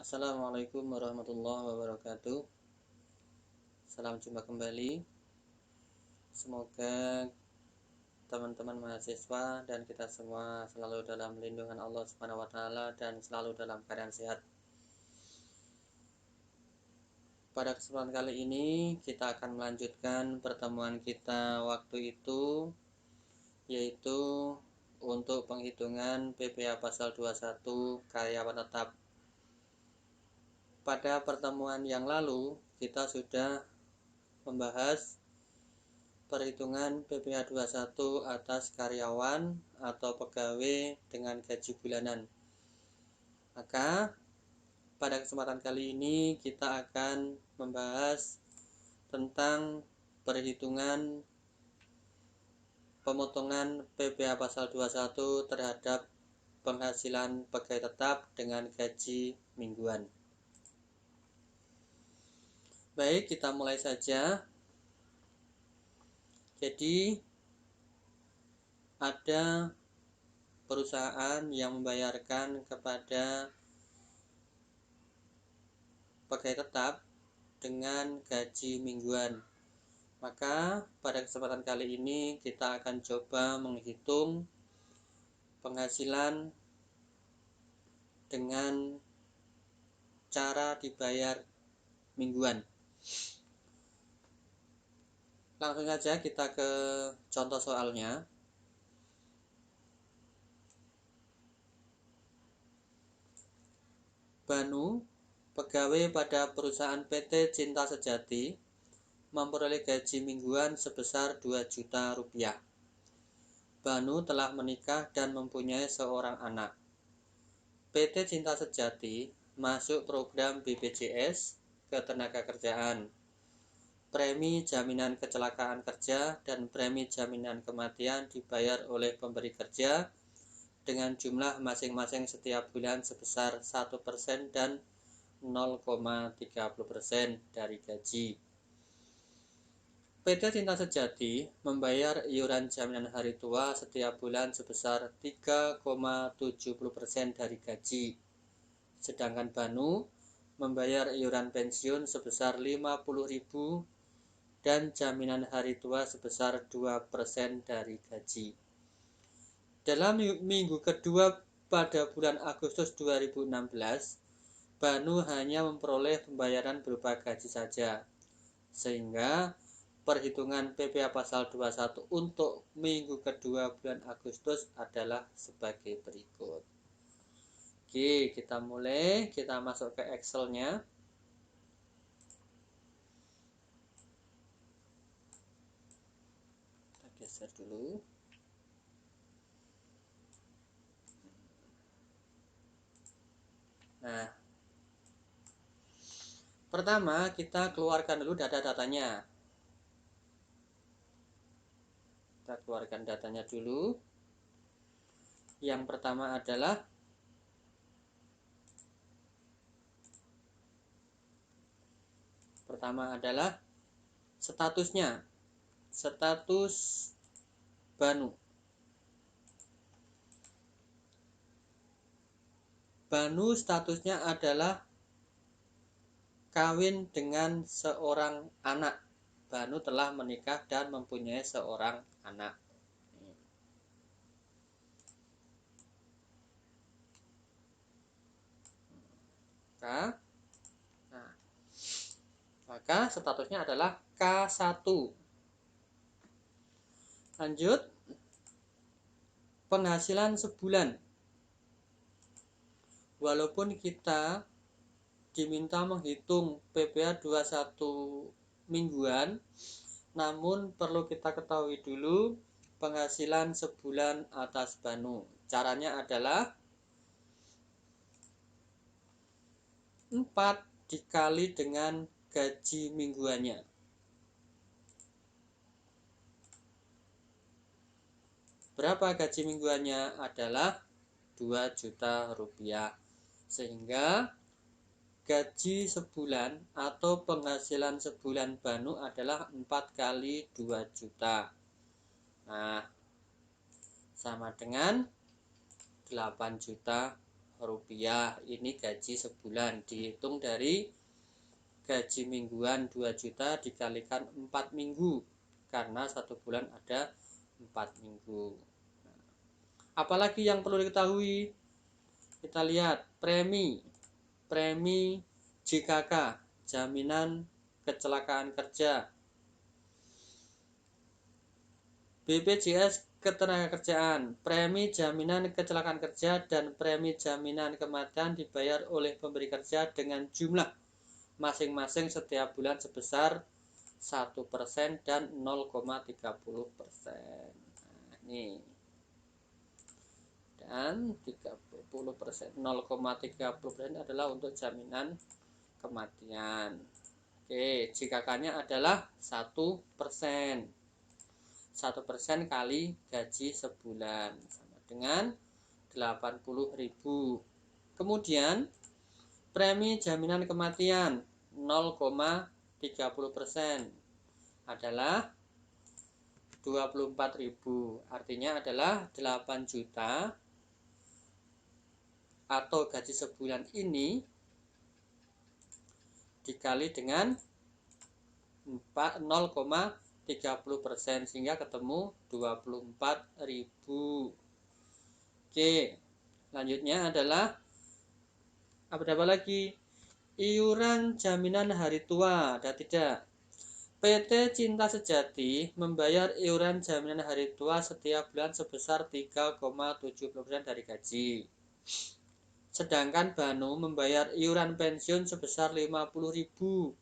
Assalamualaikum warahmatullahi wabarakatuh. Salam jumpa kembali. Semoga teman-teman mahasiswa dan kita semua selalu dalam lindungan Allah Subhanahu wa taala dan selalu dalam keadaan sehat. Pada kesempatan kali ini kita akan melanjutkan pertemuan kita waktu itu, yaitu untuk penghitungan PPh pasal 21 karyawan tetap. Pada pertemuan yang lalu kita sudah membahas perhitungan PPh 21 atas karyawan atau pegawai dengan gaji bulanan. Maka pada kesempatan kali ini kita akan membahas tentang perhitungan pemotongan PPh pasal 21 terhadap penghasilan pegawai tetap dengan gaji mingguan. Baik, kita mulai saja. Jadi ada perusahaan yang membayarkan kepada pegawai tetap dengan gaji mingguan. Maka pada kesempatan kali ini kita akan coba menghitung penghasilan dengan cara dibayar mingguan. Langsung saja kita ke contoh soalnya. Banu, pegawai pada perusahaan PT Cinta Sejati, memperoleh gaji mingguan sebesar 2 juta rupiah. Banu telah menikah dan mempunyai seorang anak. PT Cinta Sejati masuk program BPJS Ketenagakerjaan. Premi jaminan kecelakaan kerja dan premi jaminan kematian dibayar oleh pemberi kerja dengan jumlah masing-masing setiap bulan sebesar 1% dan 0,30% dari gaji. PT Cinta Sejati membayar iuran jaminan hari tua setiap bulan sebesar 3,70% dari gaji. Sedangkan Banu membayar iuran pensiun sebesar 50.000 dan jaminan hari tua sebesar 2% dari gaji. Dalam minggu kedua pada bulan Agustus 2016, Banu hanya memperoleh pembayaran berupa gaji saja, sehingga perhitungan PPh pasal 21 untuk minggu kedua bulan Agustus adalah sebagai berikut. Oke, kita mulai, kita masuk ke Excel-nya. Kita geser dulu. Nah, pertama kita keluarkan dulu data-datanya. Kita keluarkan datanya dulu. Yang pertama adalah statusnya. Status Banu. Banu statusnya adalah kawin dengan seorang anak. Banu telah menikah dan mempunyai seorang anak. Maka statusnya adalah K1. Lanjut, penghasilan sebulan. Walaupun kita diminta menghitung PPh 21 mingguan, namun perlu kita ketahui dulu penghasilan sebulan atas Banu. Caranya adalah 4 dikali dengan gaji mingguannya. Berapa gaji mingguannya? Adalah 2 juta rupiah. Sehingga gaji sebulan atau penghasilan sebulan Banu adalah 4 kali 2 juta. Nah, sama dengan 8 juta rupiah. Ini gaji sebulan, dihitung dari gaji mingguan 2 juta dikalikan 4 minggu, karena 1 bulan ada 4 minggu. Apalagi yang perlu diketahui? Kita lihat premi JKK, jaminan kecelakaan kerja, BPJS Ketenagakerjaan, premi jaminan kecelakaan kerja dan premi jaminan kematian dibayar oleh pemberi kerja dengan jumlah masing-masing setiap bulan sebesar 1% dan 0,30%. Nah, ini. Dan 30%, 0,30% adalah untuk jaminan kematian. Oke, JKK-nya adalah 1%. 1% kali gaji sebulan sama dengan 80.000. Kemudian premi jaminan kematian 0,30% adalah 24.000. Artinya adalah 8 juta atau gaji sebulan ini dikali dengan 0,30%, sehingga ketemu 24.000. Oke, selanjutnya adalah apa lagi? Iuran jaminan hari tua. Ada tidak? PT Cinta Sejati membayar iuran jaminan hari tua setiap bulan sebesar 3,70% dari gaji. Sedangkan Banu membayar iuran pensiun sebesar 50.000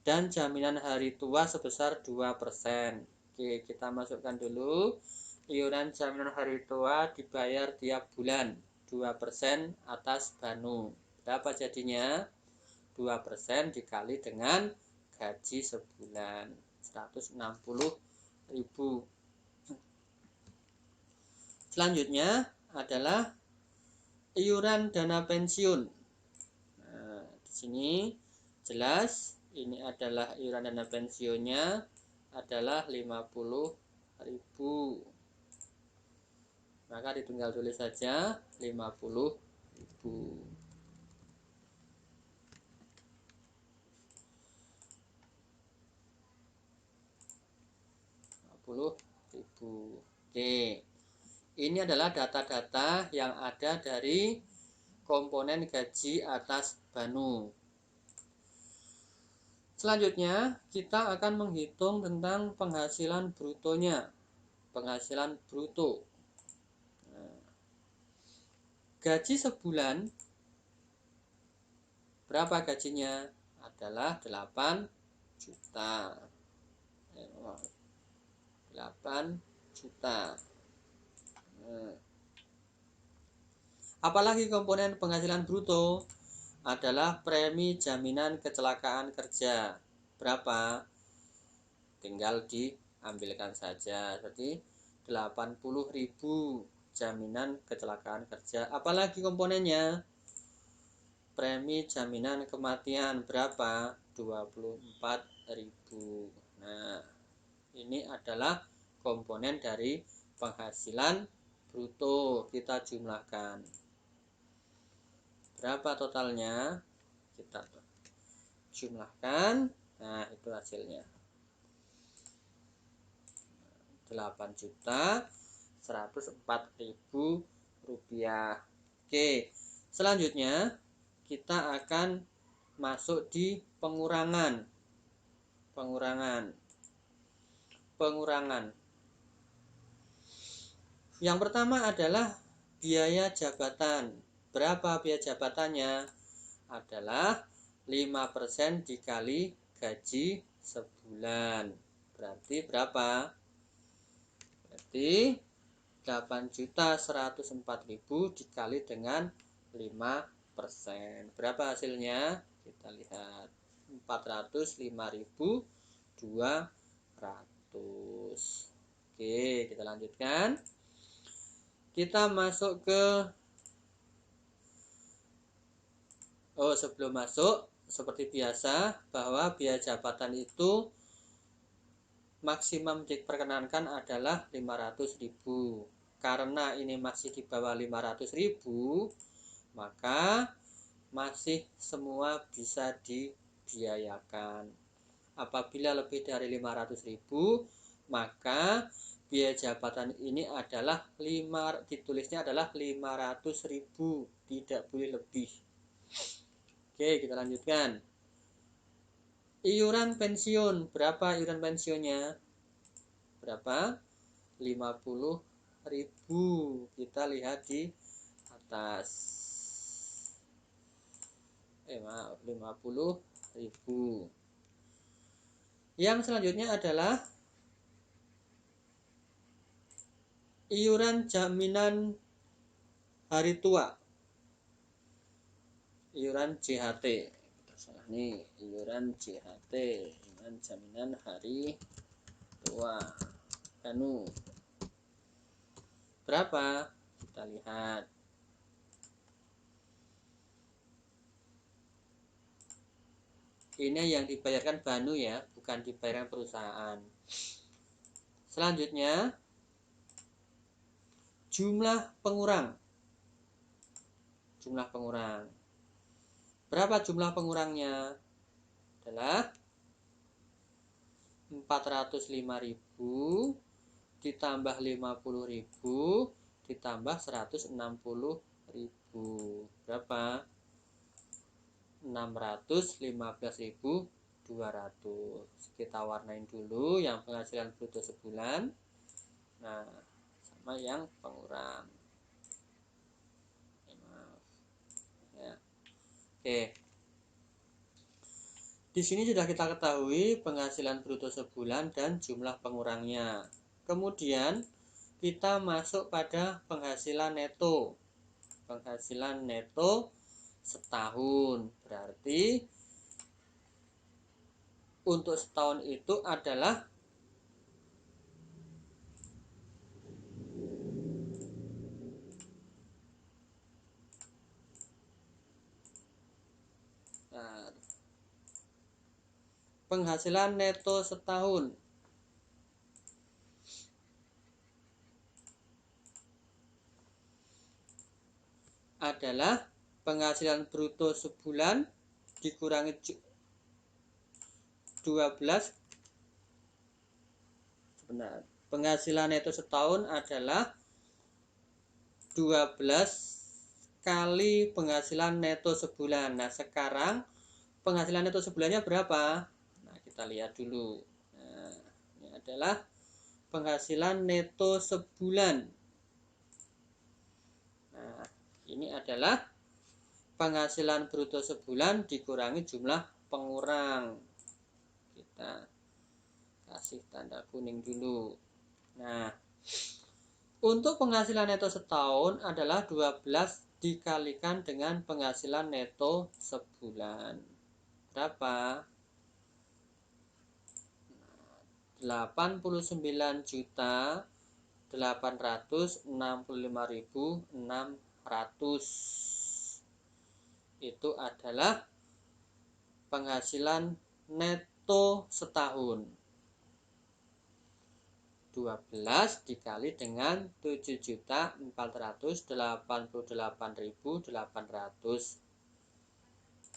dan jaminan hari tua sebesar 2%. Oke, kita masukkan dulu. Iuran jaminan hari tua dibayar tiap bulan 2% atas Banu. Berapa jadinya? 2% dikali dengan gaji sebulan 160.000. Selanjutnya adalah iuran dana pensiun. Nah, di sini jelas ini adalah iuran dana pensiunnya adalah 50.000. Maka ditinggal tulis saja 50.000. 50.000. Oke. Ini adalah data-data yang ada dari komponen gaji atas Banu. Selanjutnya, kita akan menghitung tentang penghasilan brutonya. Penghasilan bruto. Nah, gaji sebulan, berapa gajinya? Adalah 8 juta. 8 juta. Apalagi komponen penghasilan bruto? Adalah premi jaminan kecelakaan kerja. Berapa? Tinggal diambilkan saja. Jadi 80.000 jaminan kecelakaan kerja. Apalagi komponennya? Premi jaminan kematian berapa? 24.000. Nah, ini adalah komponen dari penghasilan bruto. Kita jumlahkan. Berapa totalnya? Kita jumlahkan. Nah, itu hasilnya. 8.104.000 rupiah. Oke, selanjutnya kita akan masuk di pengurangan. Yang pertama adalah biaya jabatan. Berapa biaya jabatannya? Adalah 5% dikali gaji sebulan. Berarti berapa? Berarti 8.104.000 dikali dengan 5%. Berapa hasilnya? Kita lihat. 405.200. Oke, kita lanjutkan. Kita masuk ke sebelum masuk, seperti biasa, bahwa biaya jabatan itu maksimum diperkenankan adalah 500.000. karena ini masih di bawah 500.000, maka masih semua bisa dibiayakan. Apabila lebih dari 500.000, maka biaya jabatan ini adalah ditulisnya adalah 500.000, tidak boleh lebih. Oke, kita lanjutkan. Iuran pensiun, berapa iuran pensiunnya? Berapa? 50.000. Kita lihat di atas. 50.000. Yang selanjutnya adalah iuran jaminan hari tua, iuran JHT. Ini iuran JHT, iuran jaminan hari tua Banu. Berapa? Kita lihat. Ini yang dibayarkan Banu ya, bukan dibayarkan perusahaan. Selanjutnya, jumlah pengurang. Jumlah pengurang. Berapa jumlah pengurangnya? Adalah 405.000 ditambah 50.000 ditambah 160.000. Berapa? 615.200. Kita warnain dulu yang penghasilan bruto sebulan. Nah, sama yang pengurang. Ya. Oke. Di sini sudah kita ketahui penghasilan bruto sebulan dan jumlah pengurangnya. Kemudian kita masuk pada penghasilan neto. Penghasilan neto setahun. Berarti untuk setahun itu adalah penghasilan neto setahun adalah penghasilan bruto sebulan dikurangi 12. Benar. Penghasilan neto setahun adalah 12 kali penghasilan neto sebulan. Nah, sekarang penghasilan neto sebulannya berapa? Nah, kita lihat dulu. Nah, ini adalah penghasilan neto sebulan. Nah, ini adalah penghasilan bruto sebulan dikurangi jumlah pengurang. Kita kasih tanda kuning dulu. Nah, untuk penghasilan neto setahun adalah 12 dikalikan dengan penghasilan neto sebulan. Berapa? 89.865.600. Itu adalah penghasilan neto setahun. 12 dikali dengan 7.488.800.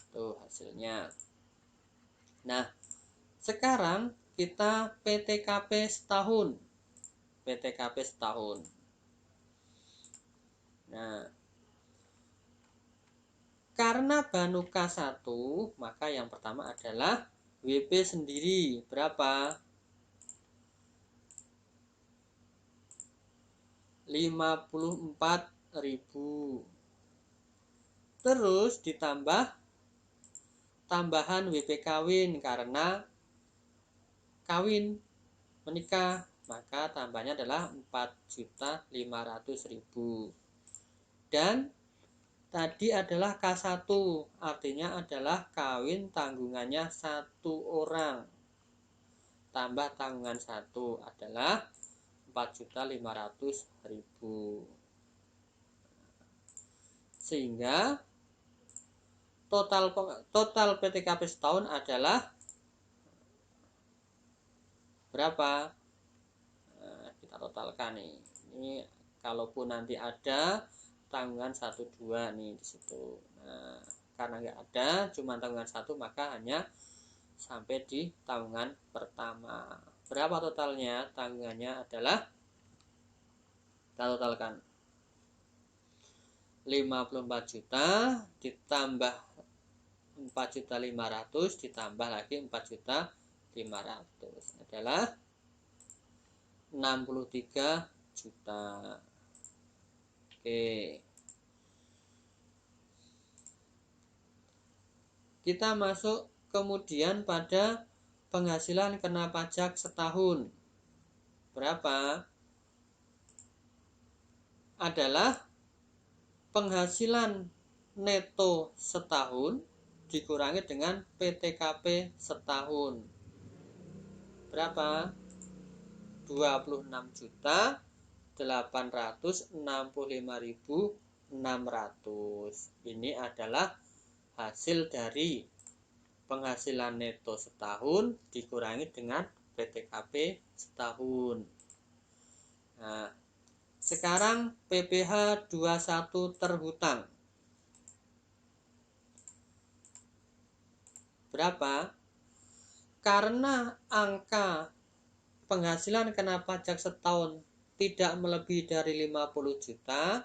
Itu hasilnya. Nah, sekarang kita PTKP setahun. PTKP setahun. Nah, karena Banu K1, maka yang pertama adalah WP sendiri. Berapa? 54.000. Terus ditambah tambahan WP kawin karena kawin menikah, maka tambahnya adalah 4.500.000. Dan tadi adalah K1, artinya adalah kawin tanggungannya 1 orang. Tambah tanggungan 1 adalah 4.500.000. Sehingga total PTKP setahun adalah berapa? Nah, kita totalkan nih. Ini Kalaupun nanti ada tanggungan 1-2 nih di situ. Nah, karena nggak ada, cuma tanggungan 1, maka hanya sampai di tanggungan pertama. Berapa totalnya? Tanggungannya adalah, kita totalkan, 54 juta ditambah 4.500.000 ditambah lagi 4.500.000 adalah 63 juta. Oke. Kita masuk kemudian pada penghasilan kena pajak setahun. Berapa? Adalah penghasilan neto setahun dikurangi dengan PTKP setahun. Berapa? 26.865.600. Ini adalah hasil dari penghasilan neto setahun dikurangi dengan PTKP setahun. Nah, sekarang PPh 21 terhutang. Berapa? Karena angka penghasilan kena pajak setahun tidak melebihi dari 50 juta,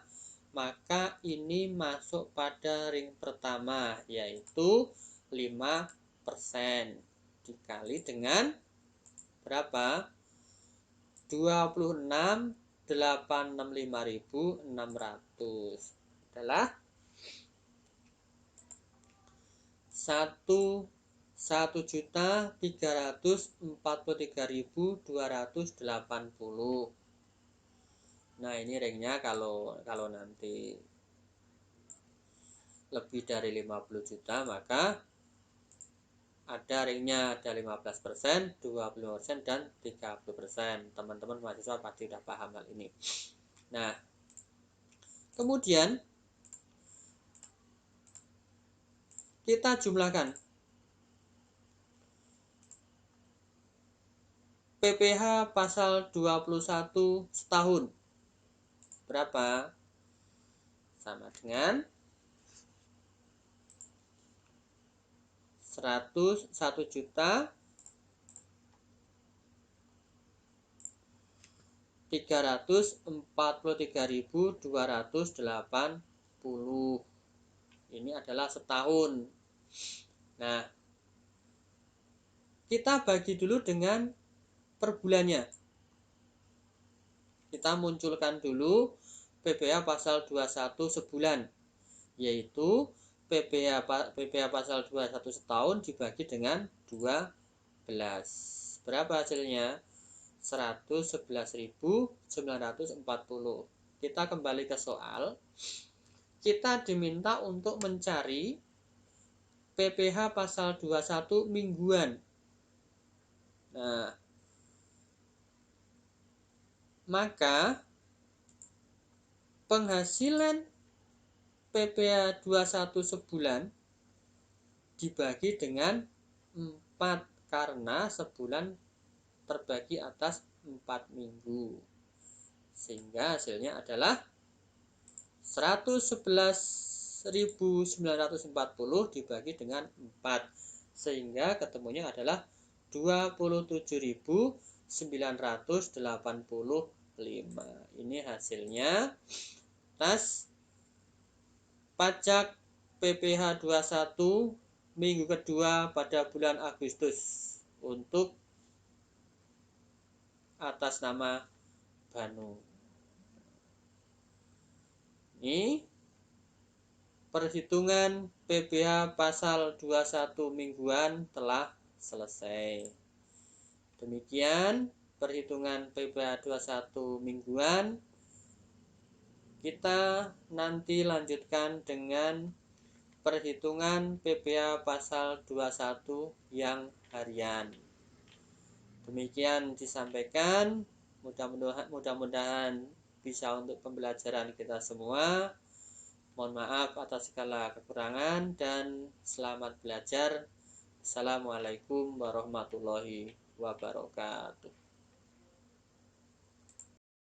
maka ini masuk pada ring pertama, yaitu 5% dikali dengan berapa? 26.865.600 adalah 1.343.280. Nah, ini ringnya kalau nanti lebih dari 50 juta, maka ada ringnya, ada 15%, 25%, dan 30%. Teman-teman mahasiswa pasti sudah paham hal ini. Nah, kemudian kita jumlahkan PPh pasal 21 setahun. Berapa? Sama dengan 101.343.280. Ini adalah setahun. Nah, kita bagi dulu dengan per bulannya. Kita munculkan dulu PPh pasal 21 sebulan, yaitu PPh pasal 21 setahun dibagi dengan 12. Berapa hasilnya? 111.940. Kita kembali ke soal. Kita diminta untuk mencari PPh pasal 21 mingguan. Nah, maka penghasilan PPh 21 sebulan dibagi dengan 4, karena sebulan terbagi atas 4 minggu. Sehingga hasilnya adalah 111.940 dibagi dengan 4. Sehingga ketemunya adalah 27.985. Ini hasilnya atas pajak PPh 21 minggu kedua pada bulan Agustus untuk atas nama Banu. Ini perhitungan PPh pasal 21 mingguan telah selesai. Demikian perhitungan PPh 21 mingguan. Kita nanti lanjutkan dengan perhitungan PPh pasal 21 yang harian. Demikian disampaikan, mudah-mudahan bisa untuk pembelajaran kita semua. Mohon maaf atas segala kekurangan dan selamat belajar. Assalamualaikum warahmatullahi wabarakatuh.